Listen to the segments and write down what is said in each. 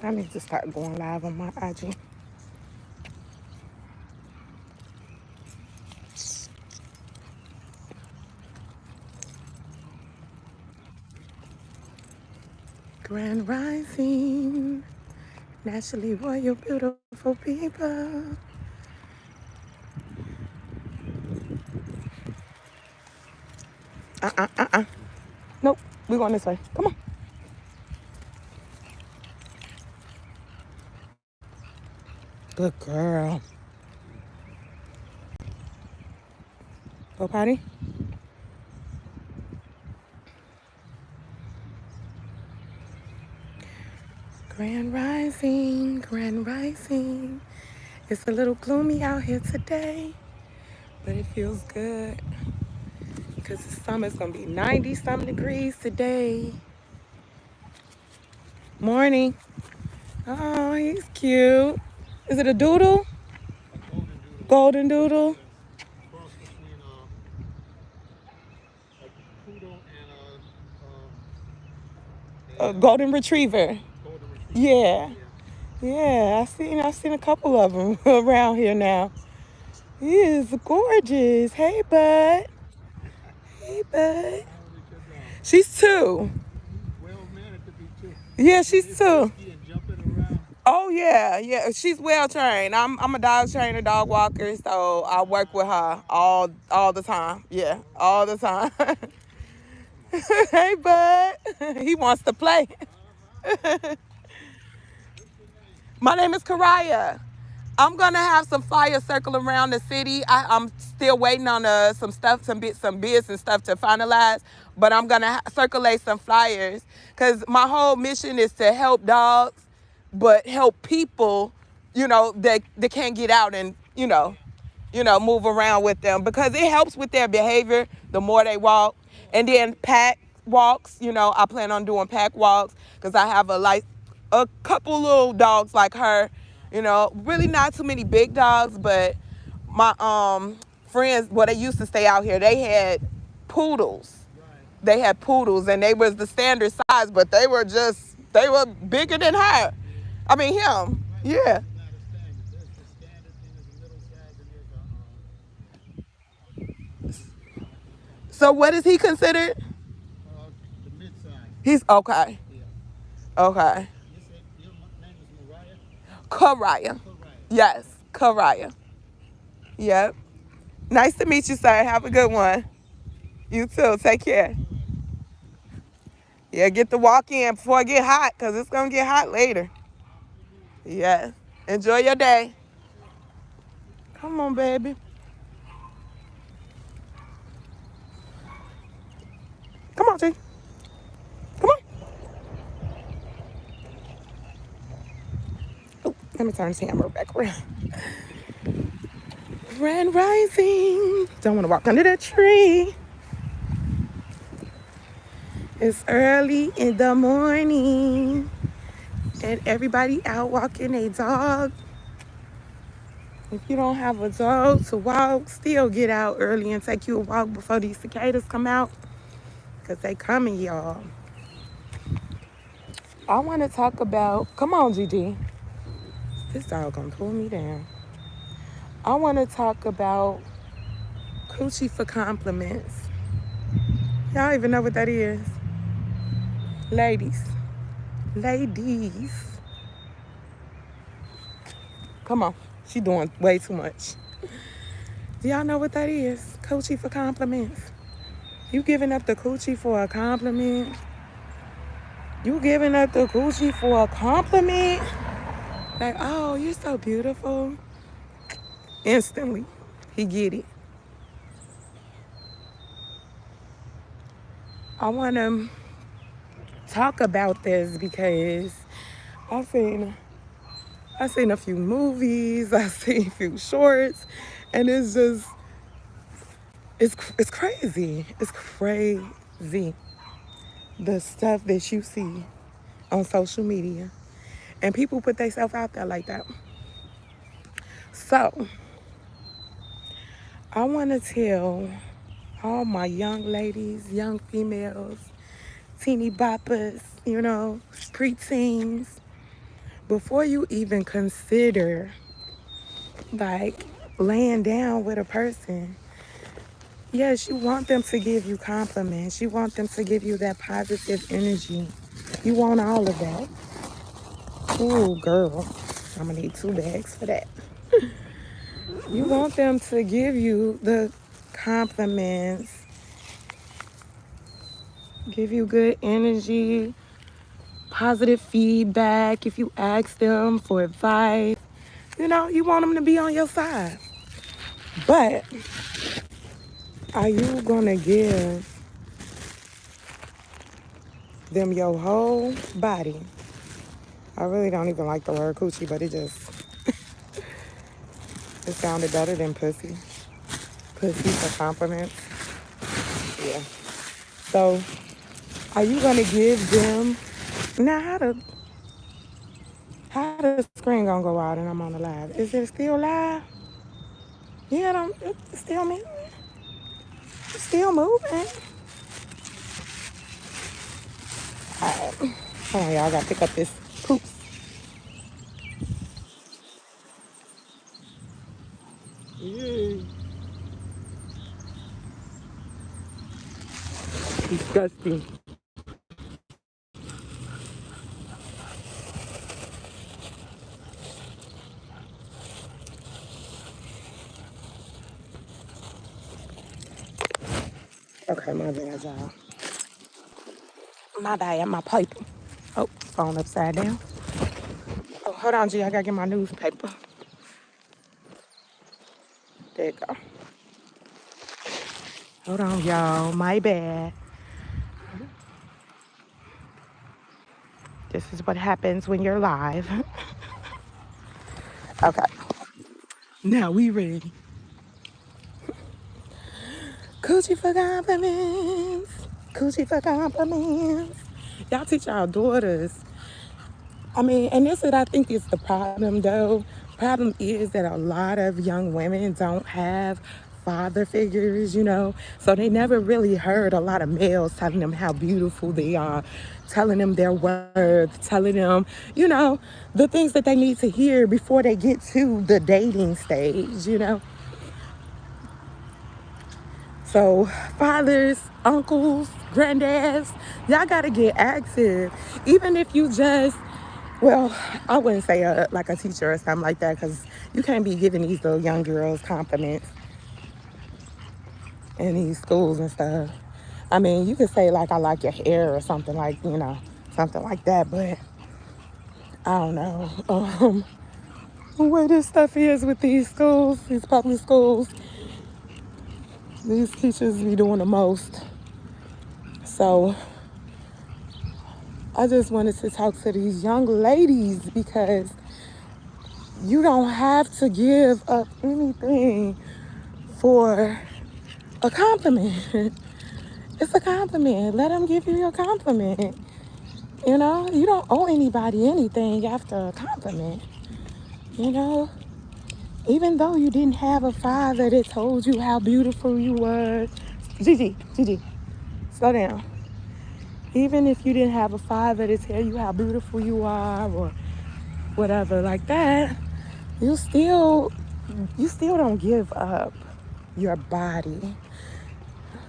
I need to start going live on my IG. Grand Rising, naturally royal, beautiful people. Nope, we're going this way. Come on. Good girl. Go potty. Grand Rising, Grand Rising. It's a little gloomy out here today, but it feels good because the summer's gonna be 90-some degrees today. Morning. Oh, he's cute. Is it a doodle? Golden doodle. Cross between a poodle and A golden retriever. golden retriever. Yeah. Yeah. Yeah, I've seen a couple of them around here now. He is gorgeous. Hey, bud. Hey, bud. How old are your dog? She's 2. Well, man, it could be too. Yeah, Is she's it 2. frisky and jumping around? Oh yeah. She's well trained. I'm a dog trainer, dog walker, so I work with her all the time. Yeah, all the time. Hey, bud. He wants to play. My name is Khayyriah. I'm gonna have some flyers circle around the city. I'm still waiting on some bids and stuff to finalize, but I'm gonna circulate some flyers because my whole mission is to help dogs, but help people, that they can't get out and move around with them because it helps with their behavior the more they walk. And then pack walks, I plan on doing pack walks because I have a couple little dogs like her, really not too many big dogs, but my friends, they used to stay out here, they had poodles. They had poodles and they was the standard size, but they were bigger than her. I mean him. Yeah. Not a standard. There's the standard, then there's a middle size, and there's So what is he considered? the mid size. He's okay. Yeah. Okay. You said your name is Mariah? Khayyriah. Khayyriah. Yes, Khayyriah. Yep. Nice to meet you, sir. Have a good one. You too. Take care. Yeah, get the walk in before it get hot, because it's going to get hot later. Yeah. Enjoy your day. Come on, baby. Come on, G. Come on. Oh, let me turn this camera back around. Grand Rising. Don't want to walk under that tree. It's early in the morning and everybody out walking a dog. If you don't have a dog to walk, still get out early and take you a walk before these cicadas come out, because they coming, y'all. I want to talk about, come on, GG. This dog gonna pull me down. I want to talk about Coochie for compliments. Y'all even know what that is? Ladies. Come on. She doing way too much. Do y'all know what that is? Coochie for compliments. You giving up the coochie for a compliment? You giving up the coochie for a compliment? Like, oh, you're so beautiful. Instantly, he get it. I want to talk about this because I've seen a few movies, I've seen a few shorts, and it's crazy. It's crazy. The stuff that you see on social media. And people put themselves out there like that. So, I want to tell all my young ladies, young females, teeny boppers, preteens, before you even consider like laying down with a person, yes, you want them to give you compliments. You want them to give you that positive energy. You want all of that. Ooh, girl, I'm gonna need 2 bags for that. You want them to give you the compliments, give you good energy, positive feedback. If you ask them for advice, you want them to be on your side. But are you gonna give them your whole body? I really don't even like the word coochie, but it sounded better than pussy. Pussy for compliments. Yeah. So are you gonna give them now how the screen gonna go out and I'm on the live? Is it still live? Yeah, it's still moving. It's still moving. Alright. Hold on, y'all. I gotta pick up this poops. Yay. Disgusting. Okay, my bad, y'all. My bad, my paper. Oh, phone upside down. Oh, hold on, G. I gotta get my newspaper. There you go. Hold on, y'all. My bad. This is what happens when you're live. Okay. Now we ready. Coochie for compliments. Coochie for compliments. Y'all teach our daughters. I mean, and this is what I think is the problem though. Problem is that a lot of young women don't have father figures. So they never really heard a lot of males telling them how beautiful they are, telling them their worth, telling them, the things that they need to hear before they get to the dating stage. So fathers, uncles, granddads, y'all gotta get active. Even if you just, well, I wouldn't say like a teacher or something like that, because you can't be giving these little young girls compliments in these schools and stuff. I mean, you could say like, I like your hair or something something like that, but I don't know. The way this stuff is with these schools, these public schools, these teachers be doing the most. So I just wanted to talk to these young ladies because you don't have to give up anything for a compliment. It's a compliment. Let them give you your compliment. You don't owe anybody anything after a compliment. You know, even though you didn't have a father that told you how beautiful you were. Gigi, slow down. Even if you didn't have a father to tell you how beautiful you are or whatever like that, you still don't give up your body.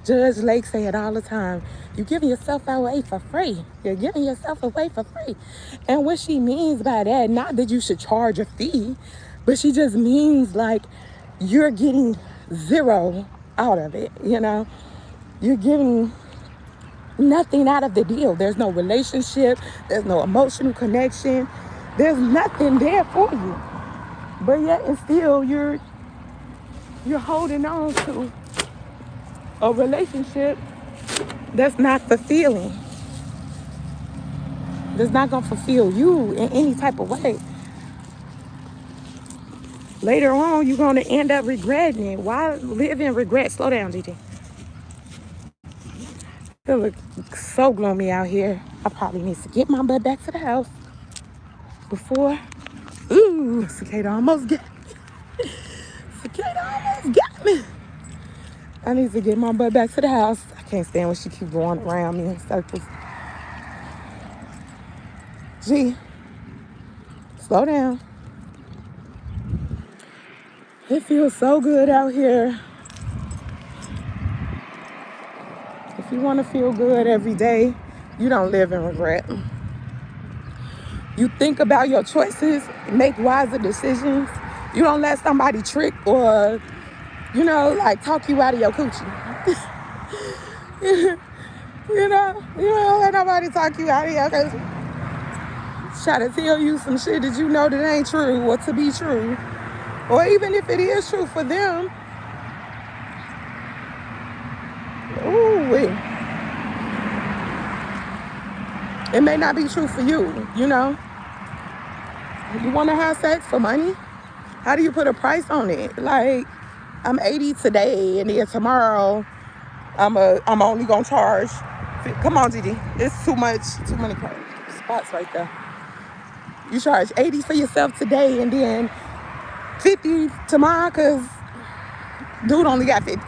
Judge Lake say it all the time. You're giving yourself away for free. You're giving yourself away for free. And what she means by that, not that you should charge a fee, but she just means like you're getting zero out of it. You're getting nothing out of the deal. There's no relationship. There's no emotional connection. There's nothing there for you. But yet and still you're holding on to a relationship that's not fulfilling. That's not gonna fulfill you in any type of way. Later on, you're gonna end up regretting it. Why live in regret? Slow down, GT. It looks so gloomy out here. I probably need to get my butt back to the house before. Ooh, cicada almost got me. Cicada almost got me. I need to get my butt back to the house. I can't stand when she keep going around me in circles. Gee, Slow down. It feels so good out here. If you want to feel good every day, you don't live in regret. You think about your choices, make wiser decisions. You don't let somebody trick or, like talk you out of your coochie. You don't let nobody talk you out of your coochie. Try to tell you some shit that you know that ain't true or to be true. Or even if it is true for them, ooh, it may not be true for you, You want to have sex for money? How do you put a price on it? Like, I'm 80 today, and then tomorrow, I'm only gonna charge. Come on, Gigi. It's too many spots right there. You charge 80 for yourself today, and then 50 tomorrow, cause dude only got 50.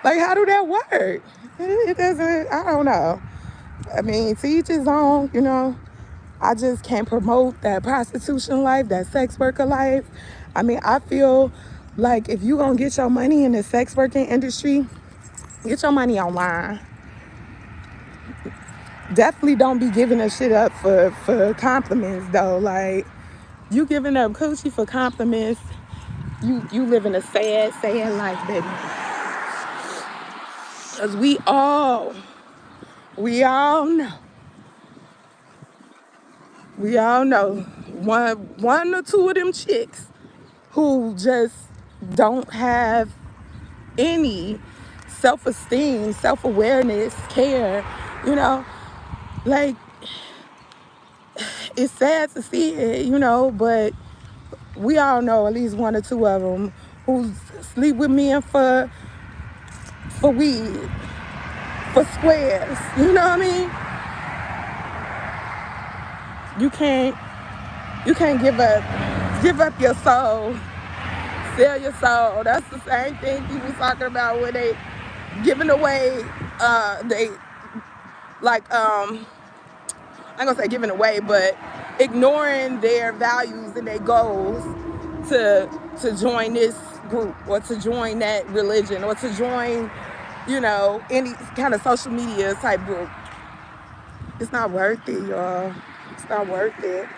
Like, how do that work? It doesn't. I don't know. I mean, to each his own. I just can't promote that prostitution life, that sex worker life. I mean, I feel like if you gonna get your money in the sex working industry, get your money online. Definitely don't be giving a shit up for compliments though. Like, you giving up coochie for compliments, you living a sad life, baby. Cause we all know. We all know one or two of them chicks who just don't have any self-esteem, self-awareness, care, like, it's sad to see it, but we all know at least one or two of them who sleep with men for weed, for squares, you know what I mean? You can't give up your soul, sell your soul. That's the same thing people talking about when they giving away, they like, I ain't gonna say giving away, but ignoring their values and their goals to join this group or to join that religion or to join, any kind of social media type group. It's not worth it, y'all. It's not worth it.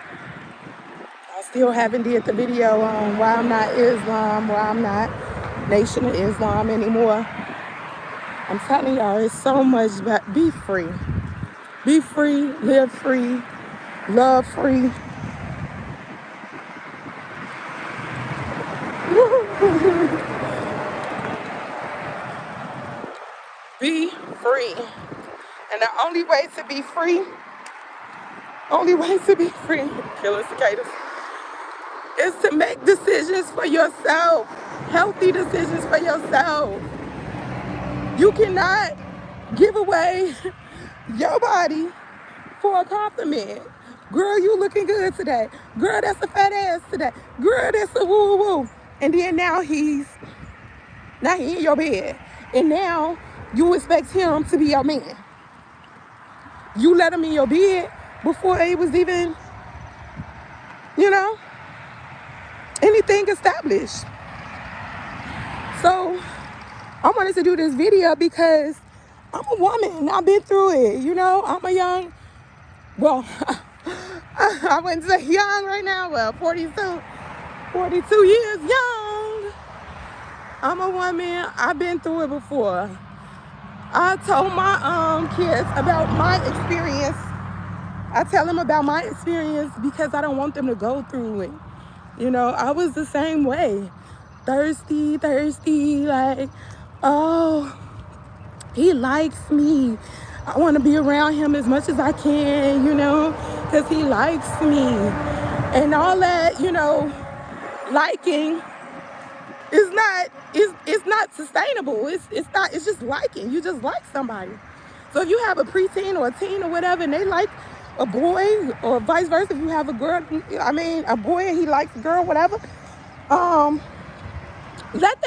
I still haven't did the video on why I'm not Islam, why I'm not Nation of Islam anymore. I'm telling y'all, it's so much about be free. Be free, live free, love free. Be free. And the only way to be free, killer cicadas, is to make decisions for yourself. Healthy decisions for yourself. You cannot give away your body for a compliment. Girl, you looking good today. Girl, that's a fat ass today. Girl, that's a woo woo. And then now he in your bed. And now you expect him to be your man. You let him in your bed before it was even, anything established. So I wanted to do this video because I'm a woman. I've been through it. I'm a young, well, I wouldn't say young right now. Well, 42 years young. I'm a woman. I've been through it before. I told my kids about my experience. I tell them about my experience because I don't want them to go through it. I was the same way. Thirsty, like, oh, he likes me. I want to be around him as much as I can, because he likes me. And all that, liking is not sustainable. It's just liking. You just like somebody. So if you have a preteen or a teen or whatever, and they like a boy, or vice versa, if you have a girl, a boy and he likes a girl, whatever, let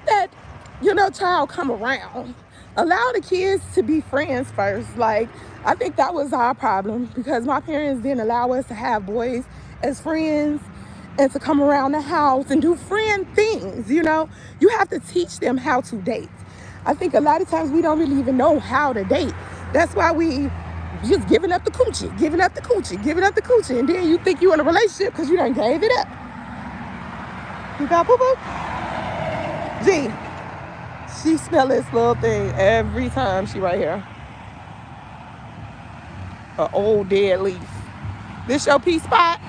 that child come around. allow the kids to be friends first. Like, I think that was our problem because my parents didn't allow us to have boys as friends and to come around the house and do friend things. You have to teach them how to date. I think a lot of times we don't really even know how to date. That's why we just giving up the coochie, giving up the coochie, giving up the coochie, and then you think you're in a relationship because you done gave it up. You got boo-boo? G, she smell this little thing every time she right here. An old dead leaf. This your pee spot?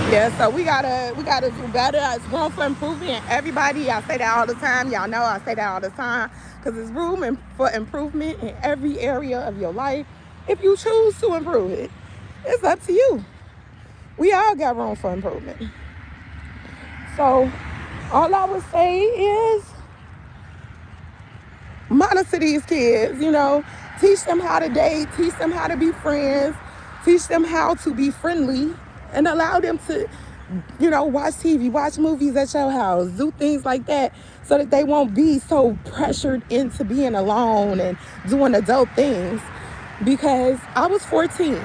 Yeah, so we gotta do better. It's room for improvement. Everybody, I say that all the time. Y'all know I say that all the time because there's room for improvement in every area of your life. If you choose to improve it, it's up to you. We all got room for improvement. So all I would say is monitor these kids, teach them how to date, teach them how to be friends, teach them how to be friendly, and allow them to, watch TV, watch movies at your house, do things like that so that they won't be so pressured into being alone and doing adult things. Because I was 14.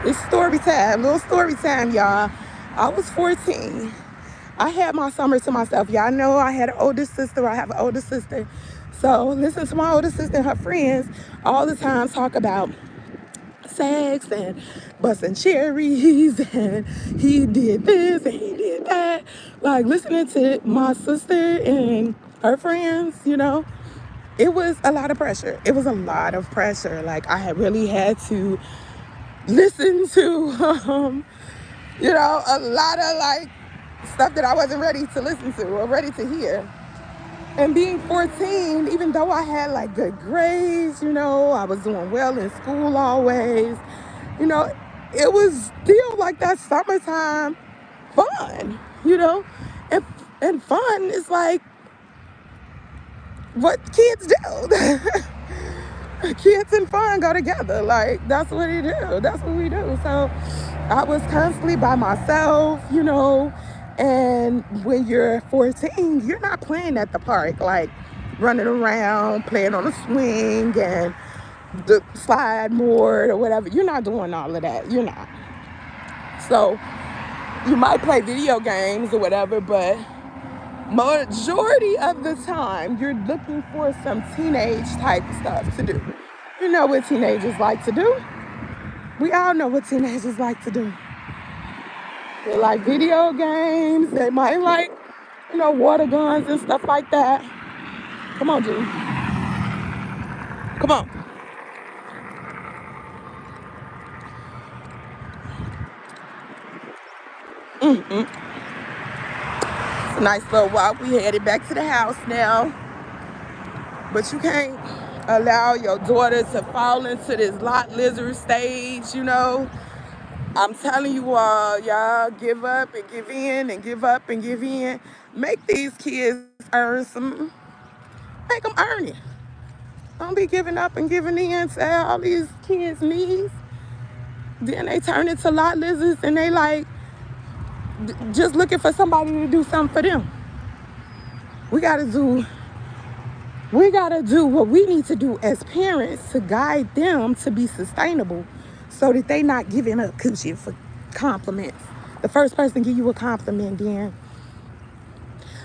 It's story time, little story time, y'all. I was 14. I had my summer to myself. Y'all know I had an older sister. I have an older sister. So listen to my older sister and her friends all the time talk about sex and busting cherries and he did this and he did that. Like listening to my sister and her friends, it was a lot of pressure. It was a lot of pressure. Like I had really had to listen to, a lot of like stuff that I wasn't ready to listen to or ready to hear. And being 14, even though I had like good grades, I was doing well in school always, it was still like that summertime fun, and, and fun is like what kids do. Kids and fun go together. Like, that's what we do. That's what we do. So I was constantly by myself, and when you're 14, you're not playing at the park, like running around, playing on the swing and the slide board or whatever. You're not doing all of that. You're not. So you might play video games or whatever, but majority of the time, you're looking for some teenage type stuff to do. You know what teenagers like to do. We all know what teenagers like to do. They like video games. They might like, water guns and stuff like that. Come on, Julie. Come on. It's a nice little walk. We headed back to the house now. But you can't allow your daughter to fall into this lot lizard stage, I'm telling you all, y'all give up and give in and give up and give in. Make these kids earn some, make them earn it. Don't be giving up and giving in to all these kids' needs. Then they turn into lot lizards and they like just looking for somebody to do something for them. We gotta do what we need to do as parents to guide them to be sustainable so that they not giving up coochie for compliments. The first person give you a compliment, then.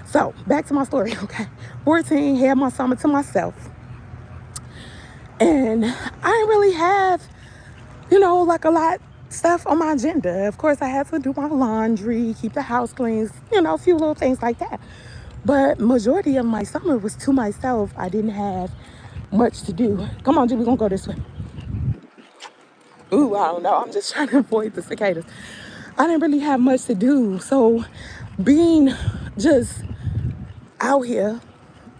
So, back to my story, okay? 14, had my summer to myself. And I didn't really have, like a lot stuff on my agenda. Of course, I had to do my laundry, keep the house clean, a few little things like that. But majority of my summer was to myself. I didn't have much to do. Come on, G, we're gonna go this way. Ooh, I don't know. I'm just trying to avoid the cicadas. I didn't really have much to do. So being just out here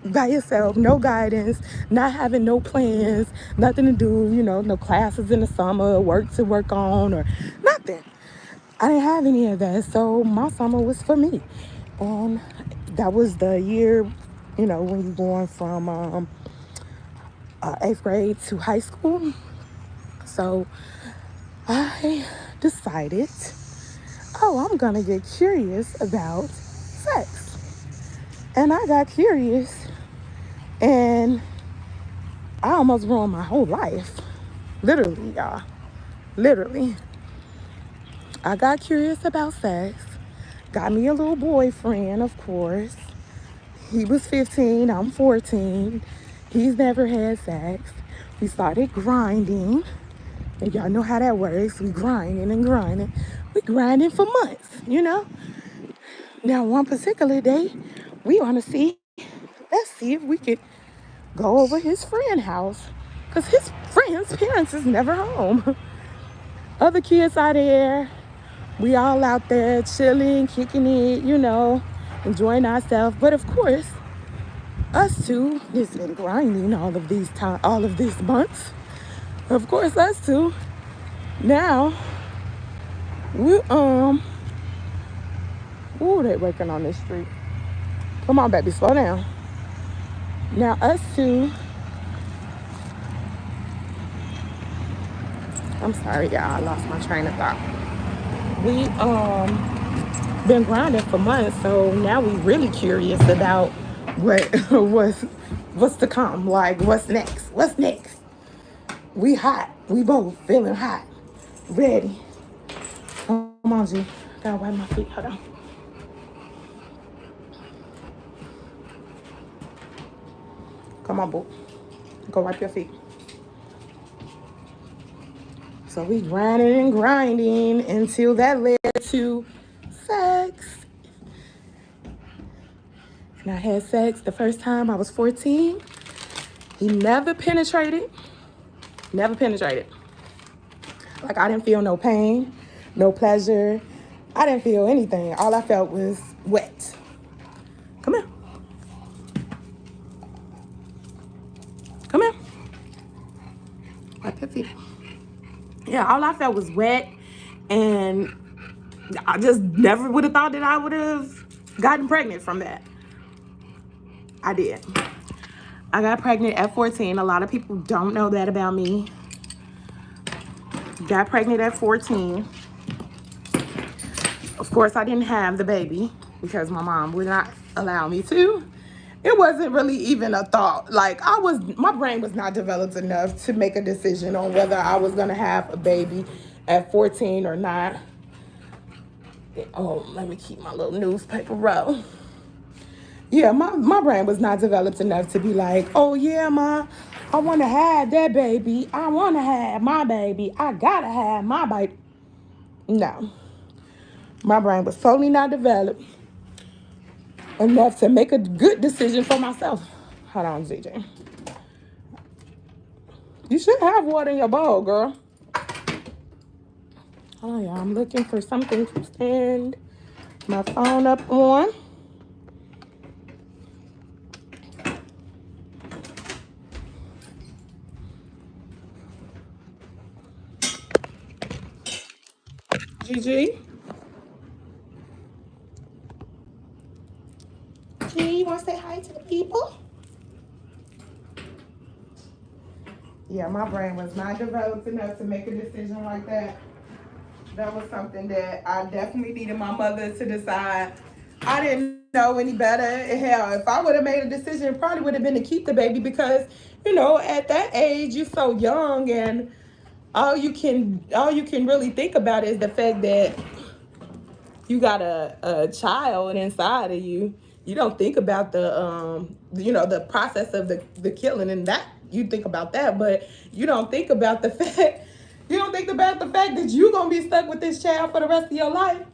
by yourself, no guidance, not having no plans, nothing to do, no classes in the summer, work to work on or nothing. I didn't have any of that. So my summer was for me. And that was the year, when you're going from 8th grade to high school. So I decided, I'm going to get curious about sex. And I got curious, and I almost ruined my whole life. Literally, y'all. Literally. I got curious about sex. Got me a little boyfriend, of course. He was 15, I'm 14. He's never had sex. We started grinding. And y'all know how that works. We grinding and grinding. We grinding for months, you know? Now, one particular day, we want to see, let's see if we could go over his friend's house. Because his friend's parents is never home. Other kids are there. We all out there chilling, kicking it, you know, enjoying ourselves. But of course, us two, it's been grinding all of these months. Of course, us two. Now, we ooh, they working on this street. Come on, baby, slow down. Now, us two. I'm sorry, y'all. I lost my train of thought. We been grinding for months, so now we really curious about what what's to come. Like, what's next? What's next? We hot. We both feeling hot. Ready. Come on, G. Gotta wipe my feet. Hold on. Come on, boo. Go wipe your feet. So we grinding and grinding until that led to sex. And I had sex the first time I was 14. He never penetrated. Never penetrated. Like, I didn't feel no pain, no pleasure. I didn't feel anything. All I felt was wet. Come here. Come here. Wipe your feet. Yeah, all I felt was wet. And I just never would have thought that I would have gotten pregnant from that. I did. I got pregnant at 14. A lot of people don't know that about me. Got pregnant at 14. Of course, I didn't have the baby because my mom would not allow me to. It wasn't really even a thought. Like, my brain was not developed enough to make a decision on whether I was gonna have a baby at 14 or not. Oh, let me keep my little newspaper roll. Yeah, my brain was not developed enough to be like, oh yeah, ma, I want to have that baby. I want to have my baby. I gotta have my baby. No, my brain was totally not developed enough to make a good decision for myself. Hold on, ZJ. You should have water in your bowl, girl. Oh yeah, I'm looking for something to stand my phone up on. Gigi? G, you want to say hi to the people? Yeah, my brain was not developed enough to make a decision like that. That was something that I definitely needed my mother to decide. I didn't know any better. Hell, if I would have made a decision, it probably would have been to keep the baby because, you know, at that age, you're so young and all you can really think about is the fact that you got a child inside of you. You don't think about the process of the killing and that. You think about that, but you don't think about the fact that you're gonna be stuck with this child for the rest of your life.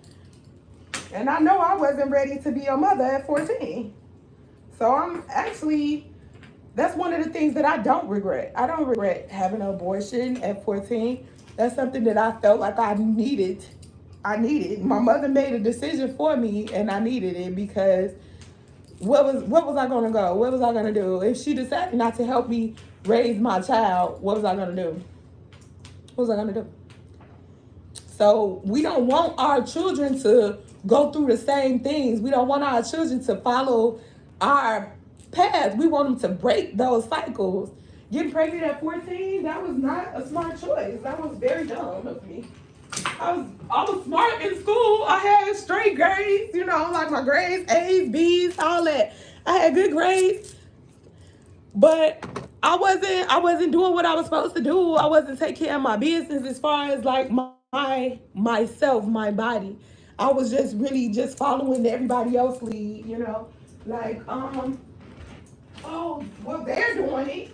And I know I wasn't ready to be a mother at 14. So that's one of the things that I don't regret. I don't regret having an abortion at 14. That's something that I felt like I needed. My mother made a decision for me and I needed it because what was I gonna go? What was I gonna do? If she decided not to help me raise my child, what was I gonna do? What was I gonna do? So we don't want our children to go through the same things. We don't want our children to follow our path. We want them to break those cycles. Getting pregnant at 14, that was not a smart choice. That was very dumb of me. I was smart in school. I had straight grades, like my grades, A's, B's, all that. I had good grades, but I wasn't doing what I was supposed to do. I wasn't taking care of my business as far as like myself, my body. I was just really just following everybody else lead, like oh well they're doing it,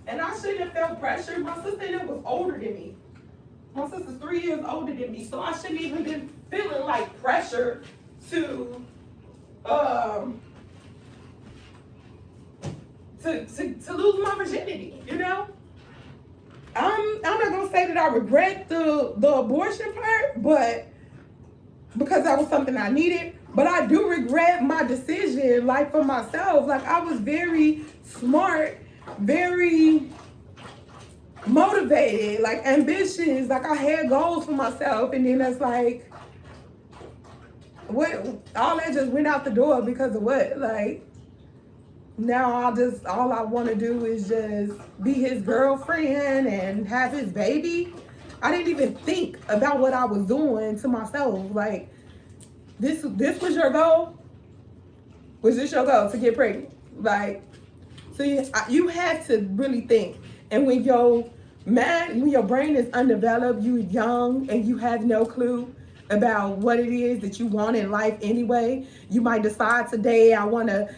and I shouldn't have felt pressure. My sister was older than me. My sister's 3 years older than me, so I shouldn't even been feeling like pressure to um to lose my virginity. I'm not gonna say that I regret the abortion part, but because that was something I needed. But I do regret my decision, like for myself. Like I was very smart, very motivated, like ambitious. Like I had goals for myself, and then that's like what all that just went out the door because of what? Like now all I want to do is just be his girlfriend and have his baby. I didn't even think about what I was doing to myself. Like this was your goal? Was this your goal to get pregnant? Like, so you had to really think. And when your brain is undeveloped, you're young and you have no clue about what it is that you want in life anyway. You might decide today I want to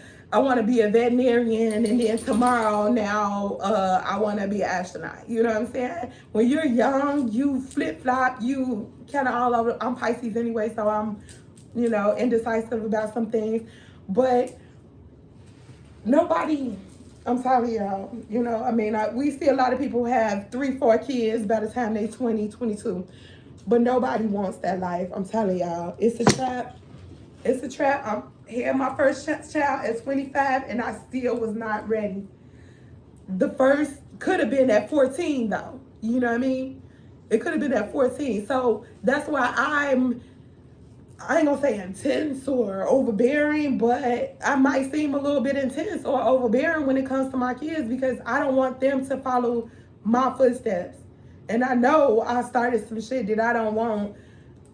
be a veterinarian, and then tomorrow now I want to be an astronaut. You know what I'm saying? When you're young, you flip flop. You kind of all over. I'm Pisces anyway, so I'm indecisive about some things, but nobody. I'm telling y'all, we see a lot of people have 3, 4 kids by the time they 20, 22, but nobody wants that life. I'm telling y'all, it's a trap. It's a trap. I had my first child at 25, and I still was not ready. The first could have been at 14, though. You know what I mean? It could have been at 14. So that's why I ain't gonna say intense or overbearing, but I might seem a little bit intense or overbearing when it comes to my kids because I don't want them to follow my footsteps. And I know I started some shit that I don't want.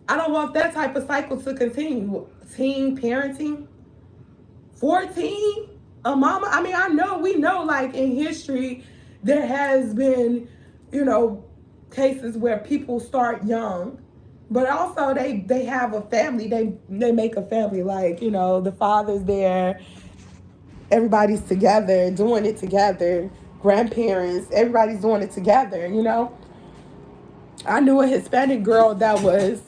I don't want that type of cycle to continue. Teen parenting, 14, a mama. I mean, we know, like in history, there has been, you know, cases where people start young, but also they have a family. They make a family. Like the father's there, everybody's together, doing it together. Grandparents, everybody's doing it together. I knew a Hispanic girl that was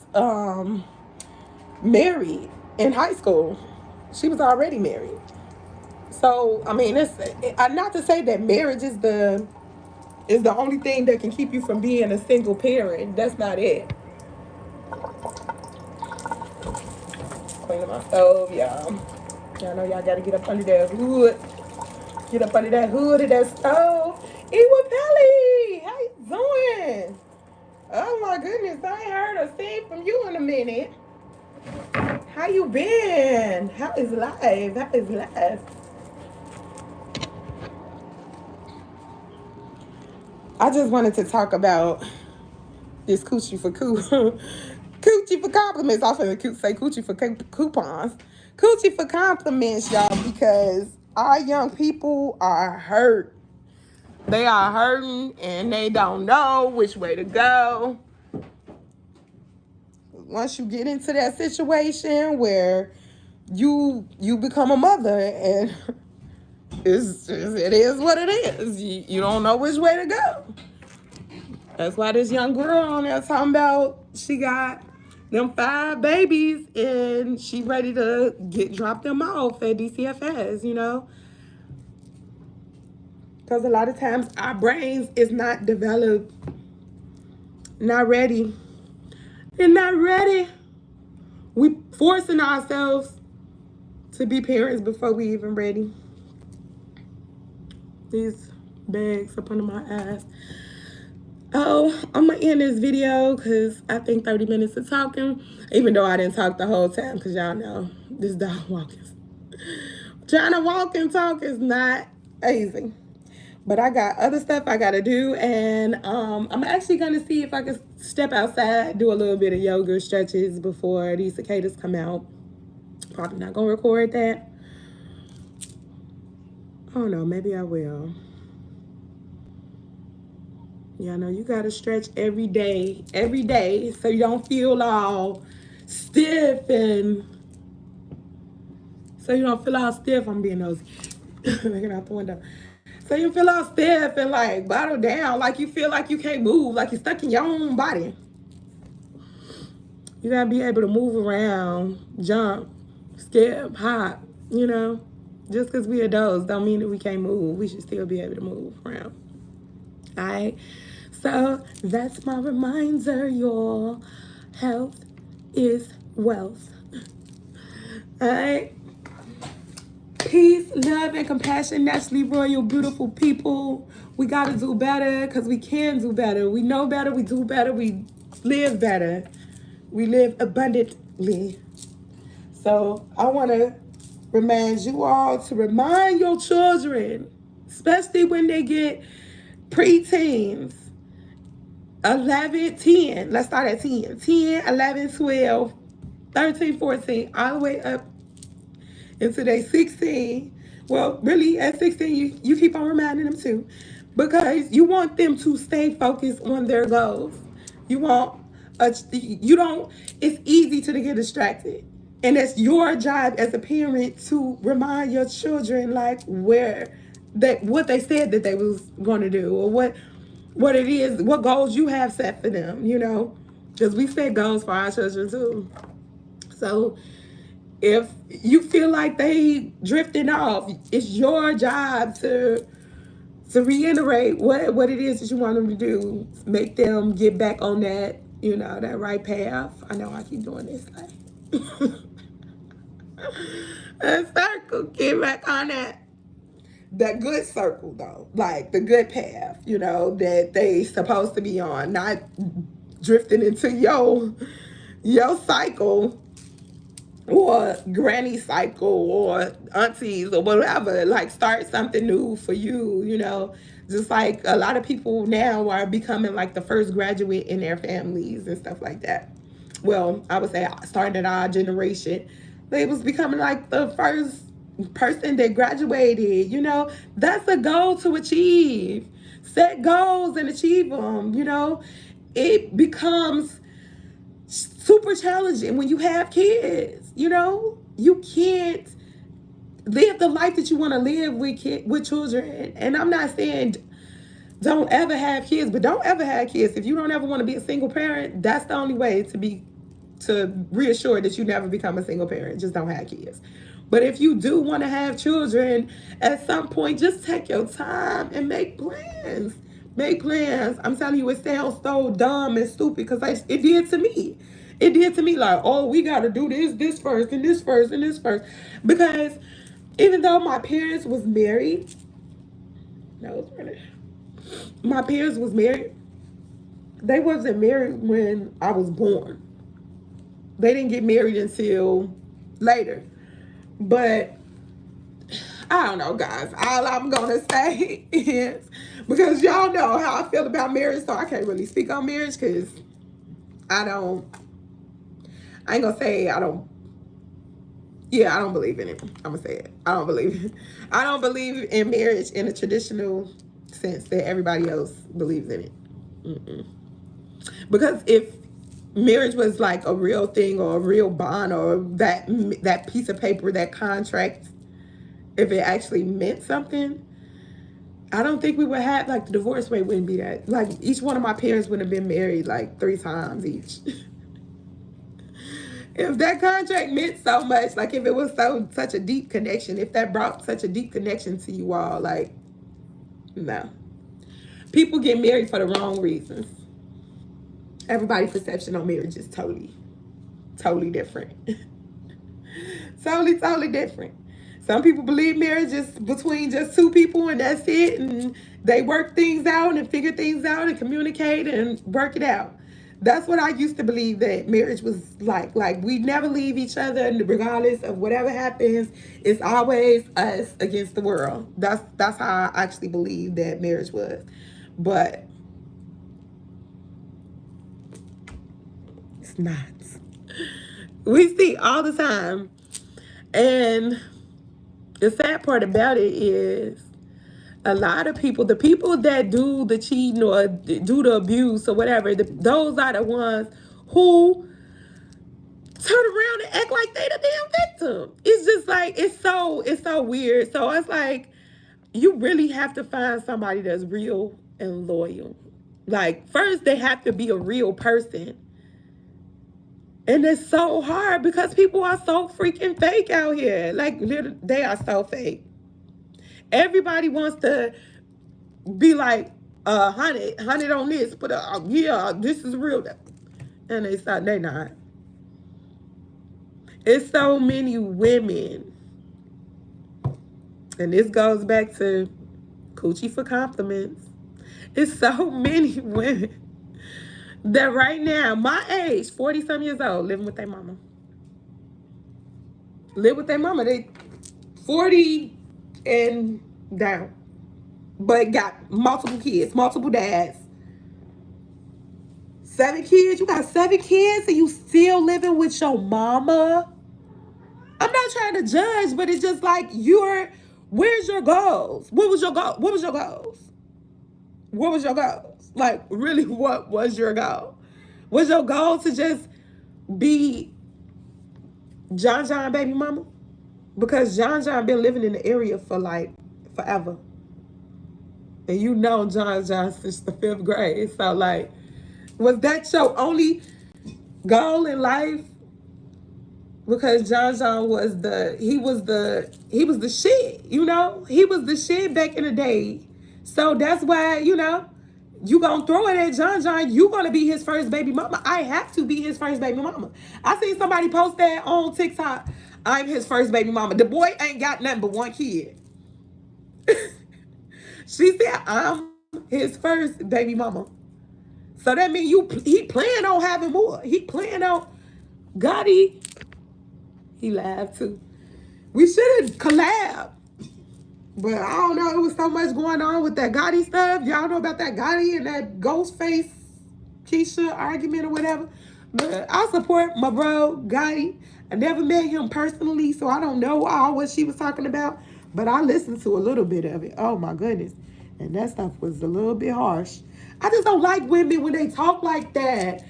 married in high school. She was already married. So I mean, it's not to say that marriage is the only thing that can keep you from being a single parent. That's not it. Cleaning my stove, y'all. Y'all know y'all gotta get up under that hood. Get up under that hood of that stove. Ewa Pelly, how you doing? Oh my goodness, I ain't heard or seen from you in a minute. How you been? How is life? How is life? I just wanted to talk about this coochie for coochie for compliments. I was going to say coochie for coupons. Coochie for compliments, y'all, because our young people are hurt. They are hurting and they don't know which way to go. Once you get into that situation where you become a mother and it is what it is. You don't know which way to go. That's why this young girl on there talking about she got them 5 babies and she ready to drop them off at DCFS, Because a lot of times our brains is not developed, not ready. They're not ready. We forcing ourselves to be parents before we even ready. These bags up under my eyes. Oh, I'm gonna end this video because I think 30 minutes of talking, even though I didn't talk the whole time because y'all know this dog walking. Trying to walk and talk is not easy. But I got other stuff I gotta do, and I'm actually gonna see if I can step outside, do a little bit of yoga stretches before these cicadas come out. Probably not gonna record that. I don't know, maybe I will. Yeah, I know you gotta stretch every day, so you don't feel all stiff and so you don't feel all stiff. I'm being nosy. Looking out the window. So you feel all stiff and like bottled down, like you feel like you can't move, like you're stuck in your own body. You gotta be able to move around, jump, skip, hop, you know. Just because we adults don't mean that we can't move. We should still be able to move around. Alright. So that's my reminder, y'all. Health is wealth. Alright. Peace, love, and compassion, naturally royal, beautiful people. We gotta do better because we can do better. We know better, we do better, we live better. We live abundantly. So I wanna remind you all to remind your children, especially when they get preteens, 11, 10. Let's start at 10. 10, 11, 12, 13, 14, all the way up into their 16. Well, really, at 16, you keep on reminding them too. Because you want them to stay focused on their goals. You want, you don't, it's easy to get distracted. And it's your job as a parent to remind your children like where that what they said that they was going to do or what it is, what goals you have set for them, you know, because we set goals for our children too. So if you feel like they drifting off, it's your job to reiterate what it is that you want them to do, make them get back on that, you know, that right path. I know I keep doing this like a circle, get back on that good circle though, like the good path, you know, that they supposed to be on, not drifting into your cycle or granny cycle or aunties or whatever. Like start something new for you, you know. Just like a lot of people now are becoming like the first graduate in their families and stuff like that. Well, I would say starting at our generation, they was becoming like the first person that graduated, you know. That's a goal to achieve. Set goals and achieve them, you know. It becomes super challenging when you have kids. You know, you can't live the life that you want to live with children. And I'm not saying don't ever have kids, but don't ever have kids. If you don't ever want to be a single parent, that's the only way to reassure that you never become a single parent. Just don't have kids. But if you do want to have children, at some point, just take your time and make plans. Make plans. I'm telling you, it sounds so dumb and stupid because it did to me. It did to me like, oh, we got to do this first, and this first, and this first. Because even though my parents was married, no, my parents was married, they wasn't married when I was born. They didn't get married until later. But I don't know, guys. All I'm gonna say is because y'all know how I feel about marriage, so I can't really speak on marriage because I don't. I ain't gonna say I don't. Yeah, I don't believe in it. I'm gonna say it. I don't believe it. I don't believe in marriage in a traditional sense that everybody else believes in it. Mm-mm. Because if marriage was like a real thing or a real bond or that piece of paper, that contract, if it actually meant something, I don't think we would have like the divorce rate wouldn't be that. Like each one of my parents would have been married like 3 times each. If that contract meant so much, like if it was such a deep connection, if that brought such a deep connection to you all, like no. People get married for the wrong reasons. Everybody's perception on marriage is totally different. Totally different. Some people believe marriage is between just two people and that's it, and they work things out and figure things out and communicate and work it out. That's what I used to believe that marriage was like. Like we never leave each other, regardless of whatever happens. It's always us against the world. That's how I actually believe that marriage was, but it's not. We see all the time, and The sad part about it is a lot of people, the people that do the cheating or do the abuse or whatever, those are the ones who turn around and act like they the damn victim. It's just like it's so weird. So it's like you really have to find somebody that's real and loyal. Like first they have to be a real person. And it's so hard because people are so freaking fake out here. Like they are so fake. Everybody wants to be like 100 on this, but yeah, this is real. And they not. It's so many women, and this goes back to Coochie for compliments. It's so many women that right now, my age, 40 some years old, living with their mama. Live with their mama. They 40 and down. But got multiple kids, multiple dads. 7 kids. You got 7 kids and you still living with your mama. I'm not trying to judge, but it's just like where's your goals? What was your goal? What was your goals? What was your goals? Like really, what was your goal? Was your goal to just be John baby mama? Because John been living in the area for like forever. And you know John since the 5th grade. So like, was that your only goal in life? Because John was the shit, you know? He was the shit back in the day. So that's why, you gonna throw it at John, you gonna be his first baby mama. I have to be his first baby mama. I seen somebody post that on TikTok. I'm his first baby mama. The boy ain't got nothing but 1 kid. She said, I'm his first baby mama. So that means he plan on having more. He plan on Gotti. He laughed too. We should have collabed. But I don't know. It was so much going on with that Gotti stuff. Y'all know about that Gotti and that Ghostface Keisha argument or whatever. But I support my bro Gotti. I never met him personally, so I don't know all what she was talking about. But I listened to a little bit of it. Oh my goodness. And that stuff was a little bit harsh. I just don't like women when they talk like that.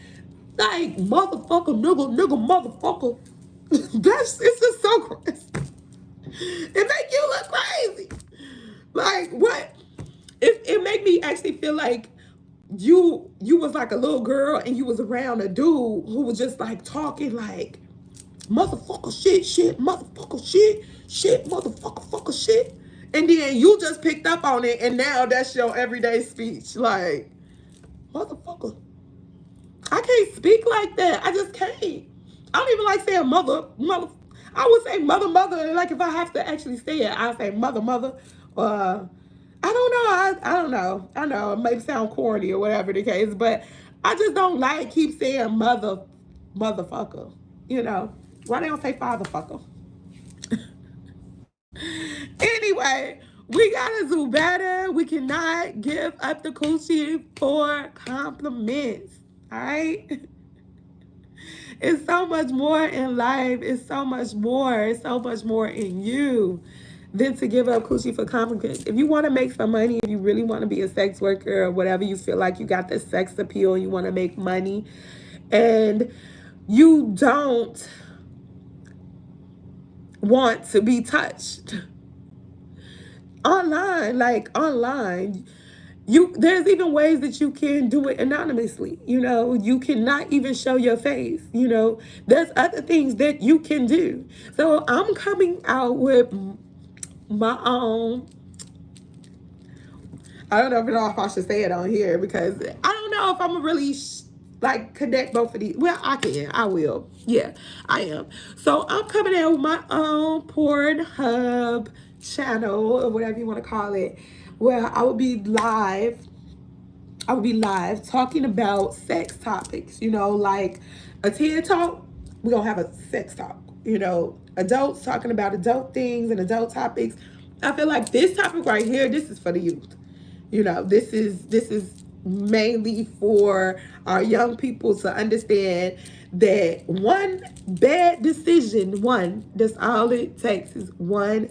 Like motherfucker, nigga, motherfucker. It's just so crazy. It make you look crazy. Like what? It made me actually feel like you was like a little girl and you was around a dude who was just like talking like motherfucker shit, motherfucker shit, motherfucker fucker shit. And then you just picked up on it and now that's your everyday speech. Like, motherfucker. I can't speak like that. I just can't. I don't even like saying mother. I would say mother. Like if I have to actually say it, I say mother. I don't know. I don't know. I know it may sound corny or whatever the case, but I just don't like keep saying motherfucker. Why they don't say fatherfucker? Anyway, we gotta do better. We cannot give up the coochie for compliments. All right. It's so much more in life. It's so much more. It's so much more in you than to give up coochie for compliments. If you want to make some money, if you really want to be a sex worker or whatever, you feel like you got the sex appeal, you want to make money, and you don't want to be touched online, there's even ways that you can do it anonymously. You cannot even show your face. There's other things that you can do. So I'm coming out with my own. I don't even know if I should say it on here because I don't know if I'm gonna really connect both of these. Well, I can. I will. Yeah, I am. So I'm coming out with my own Pornhub channel or whatever you want to call it, where I will be live. I will be live talking about sex topics. Like a TED talk. We're gonna have a sex talk. Adults talking about adult things and adult topics. I feel like this topic right here, this is for the youth. This is mainly for our young people to understand that one bad decision, that's all it takes is one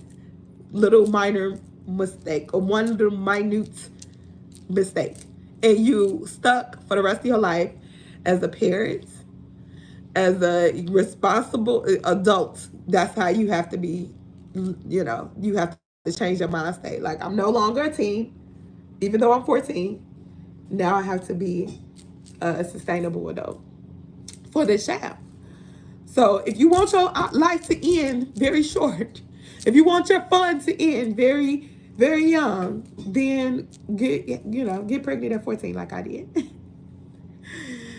little minor mistake or one little minute mistake, and you stuck for the rest of your life as a parent, as a responsible adult. That's how you have to be. You know, you have to change your mind state. Like, I'm no longer a teen, even though I'm 14. Now I have to be a sustainable adult for this child. So if you want your life to end very short, if you want your fun to end very, very young, then get pregnant at 14 like I did.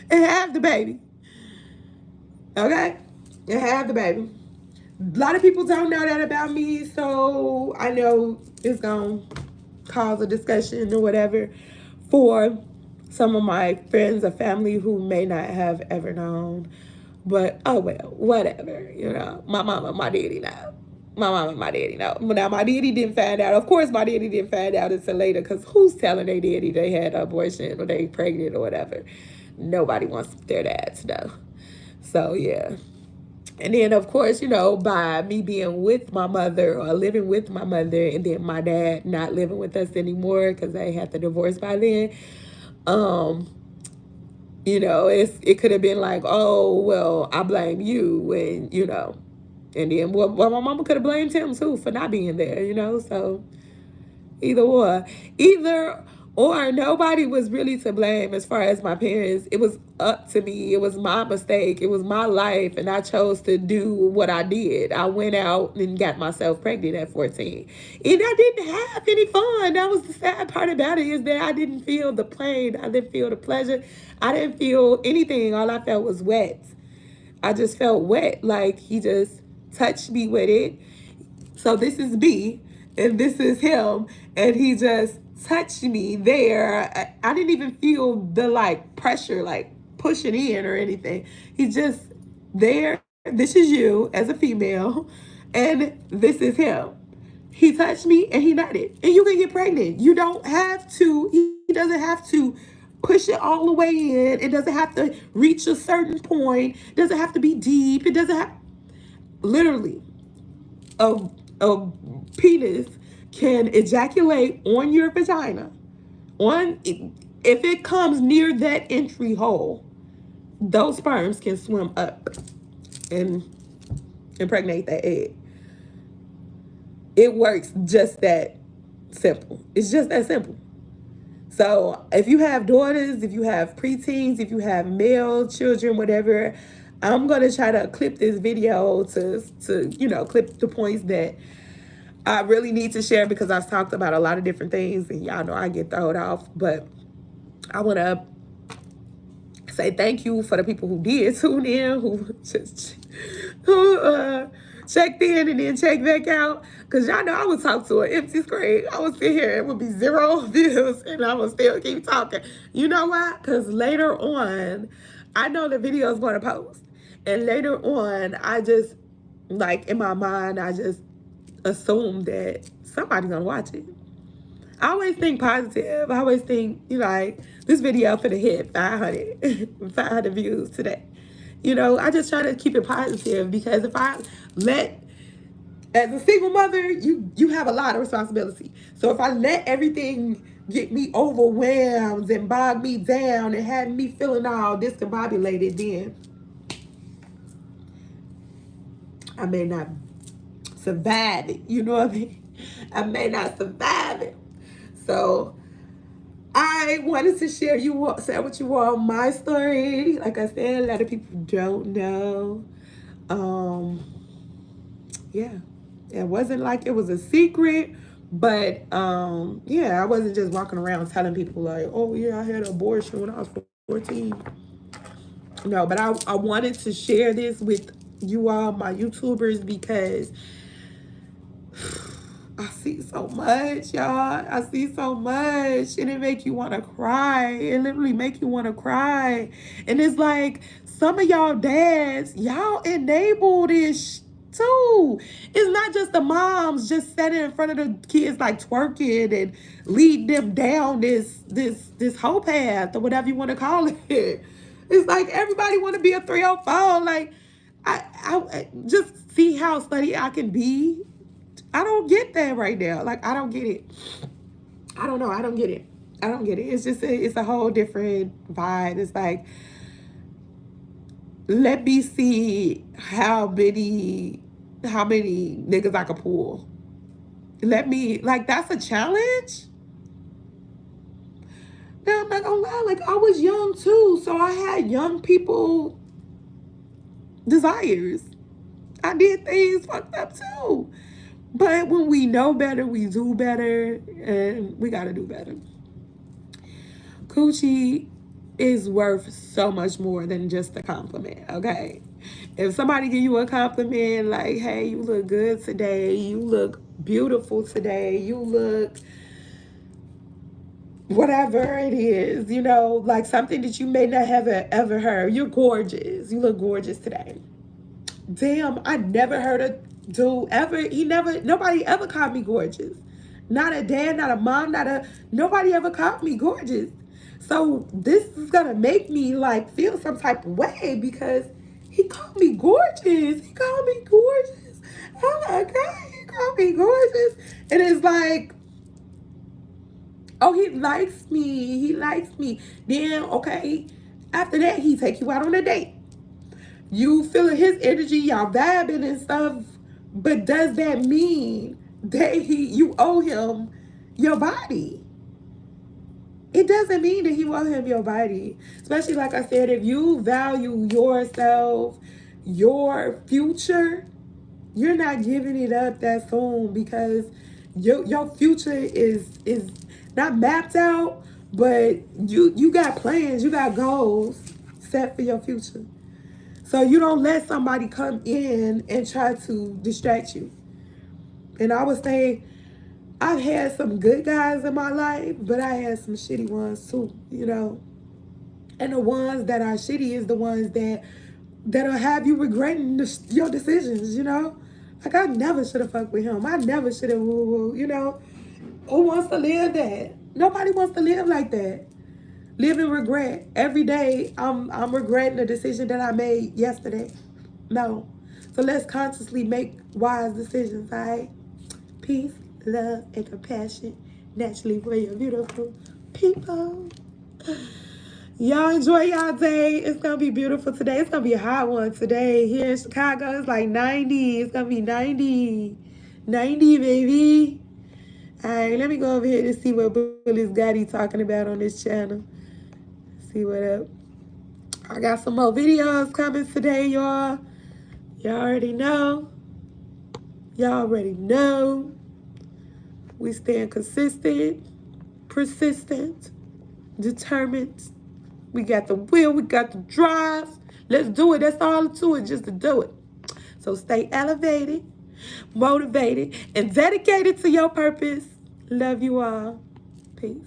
And have the baby. Okay? And have the baby. A lot of people don't know that about me, so I know it's gonna cause a discussion or whatever for some of my friends or family who may not have ever known. But oh well, whatever. My mama, my daddy know. My mama, my daddy know. Now my daddy didn't find out. Of course, my daddy didn't find out until later. Cause who's telling their daddy they had an abortion or they pregnant or whatever? Nobody wants their dad to know. So yeah. And then, of course, by me being with my mother or living with my mother, and then my dad not living with us anymore because they had the divorce by then, um, it could have been like, oh, well, I blame you, and then, well, my mama could have blamed him too for not being there. So either or. Either or nobody was really to blame as far as my parents. It was up to me. It was my mistake. It was my life. And I chose to do what I did. I went out and got myself pregnant at 14. And I didn't have any fun. That was the sad part about it, is that I didn't feel the pain. I didn't feel the pleasure. I didn't feel anything. All I felt was wet. I just felt wet. Like he just touched me with it. So this is me and this is him, and he just touched me there. I didn't even feel the like pressure, like pushing in or anything. He just there. This is you as a female, and this is him. He touched me and he nutted, and you can get pregnant. You don't have to. He doesn't have to push it all the way in. It doesn't have to reach a certain point. It doesn't have to be deep. It doesn't have literally a penis can ejaculate on your vagina. On if it comes near that entry hole, those sperms can swim up and impregnate that egg. It works just that simple. It's just that simple. So if you have daughters, if you have preteens, if you have male children, whatever, I'm gonna try to clip this video to clip the points that I really need to share, because I've talked about a lot of different things and y'all know I get thrown off. But I want to say thank you for the people who did tune in, who checked in and then checked back out. Because y'all know I would talk to an empty screen. I would sit here, it would be 0 views, and I would still keep talking. You know why? Because later on, I know the video is going to post. And later on, I just, like in my mind, I just assume that somebody's gonna watch it. I always think positive. I always think, like, this video for the hit 500 views today. I just try to keep it positive, because if I let, as a single mother, you have a lot of responsibility. So if I let everything get me overwhelmed and bog me down and have me feeling all discombobulated, then I may not survive it. You know what I mean? I may not survive it. So I wanted to share with you all my story. Like I said, a lot of people don't know. Yeah. It wasn't like it was a secret, but I wasn't just walking around telling people like, oh yeah, I had an abortion when I was 14. No, but I wanted to share this with you all, my YouTubers, because I see so much, y'all. I see so much, and it make you want to cry. It literally make you want to cry. And it's like, some of y'all dads, y'all enable this too. It's not just the moms just sitting in front of the kids like twerking and lead them down this whole path or whatever you want to call it. It's like everybody want to be a 304. Like, I just see how slutty I can be. I don't get that right now. Like, I don't get it. I don't know. I don't get it. I don't get it. It's just it's a whole different vibe. It's like, let me see how many niggas I could pull. Let me, like, that's a challenge. Now I'm not gonna lie, like, I was young too, so I had young people desires. I did things fucked up too. But when we know better, we do better, and we gotta do better. Coochie is worth so much more than just a compliment, okay? If somebody give you a compliment like, hey, you look good today, you look beautiful today, you look whatever it is, like something that you may not have ever heard. You're gorgeous. You look gorgeous today. Damn, I never heard a dude ever. Nobody ever called me gorgeous. Not a dad, not a mom, nobody ever called me gorgeous. So this is gonna make me like feel some type of way because he called me gorgeous. He called me gorgeous. Oh my God, he called me gorgeous. And it's like, oh, he likes me. He likes me. Then, okay, after that, he take you out on a date. You feeling his energy, y'all vibing and stuff. But does that mean that you owe him your body? It doesn't mean that you owe him your body. Especially, like I said, if you value yourself, your future, you're not giving it up that soon because your future is not mapped out, but you got plans, you got goals set for your future. So you don't let somebody come in and try to distract you. And I would say I've had some good guys in my life, but I had some shitty ones too. And the ones that are shitty is the ones that'll have you regretting your decisions. Like, I never should have fucked with him. I never should have woo. Who wants to live that? Nobody wants to live like that. Live in regret. Every day I'm regretting the decision that I made yesterday. No. So let's consciously make wise decisions, all right? Peace, love, and compassion naturally for your beautiful people. Y'all enjoy y'all day. It's gonna be beautiful today. It's gonna be a hot one today. Here in Chicago, it's like 90. It's gonna be 90. 90, baby. Alright, let me go over here to see what Bully's Gotti talking about on this channel. See what up. I got some more videos coming today, y'all. Y'all already know. Y'all already know. We staying consistent, persistent, determined. We got the will, we got the drive. Let's do it. That's all to it, just to do it. So stay elevated, motivated, and dedicated to your purpose. Love you all. Peace.